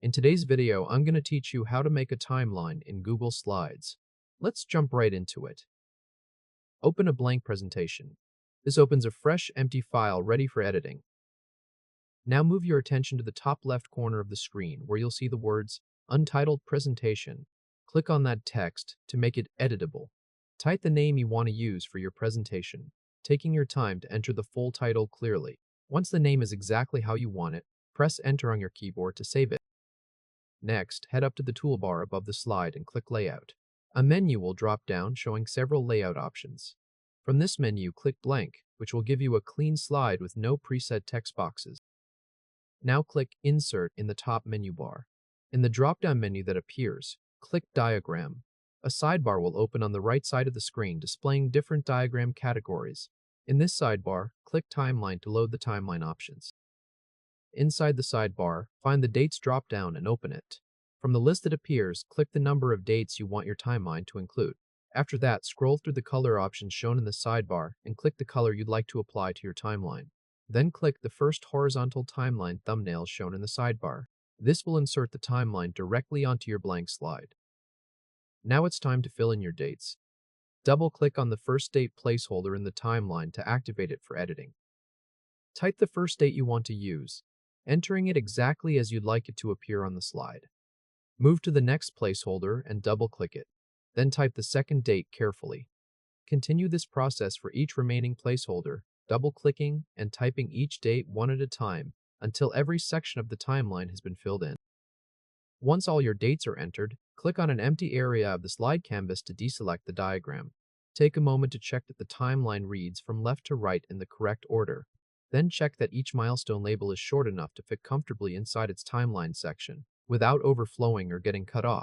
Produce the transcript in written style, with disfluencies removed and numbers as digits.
In today's video, I'm going to teach you how to make a timeline in Google Slides. Let's jump right into it. Open a blank presentation. This opens a fresh, empty file ready for editing. Now move your attention to the top left corner of the screen where you'll see the words Untitled Presentation. Click on that text to make it editable. Type the name you want to use for your presentation, taking your time to enter the full title clearly. Once the name is exactly how you want it, press Enter on your keyboard to save it. Next, head up to the toolbar above the slide and click Layout. A menu will drop down showing several layout options. From this menu, click Blank, which will give you a clean slide with no preset text boxes. Now click Insert in the top menu bar. In the drop-down menu that appears, click Diagram. A sidebar will open on the right side of the screen displaying different diagram categories. In this sidebar, click Timeline to load the timeline options. Inside the sidebar, find the Dates drop-down and open it. From the list that appears, click the number of dates you want your timeline to include. After that, scroll through the color options shown in the sidebar and click the color you'd like to apply to your timeline. Then click the first horizontal timeline thumbnail shown in the sidebar. This will insert the timeline directly onto your blank slide. Now it's time to fill in your dates. Double-click on the first date placeholder in the timeline to activate it for editing. Type the first date you want to use, entering it exactly as you'd like it to appear on the slide. Move to the next placeholder and double-click it. Then type the second date carefully. Continue this process for each remaining placeholder, double-clicking and typing each date one at a time until every section of the timeline has been filled in. Once all your dates are entered, click on an empty area of the slide canvas to deselect the diagram. Take a moment to check that the timeline reads from left to right in the correct order. Then check that each milestone label is short enough to fit comfortably inside its timeline section, without overflowing or getting cut off.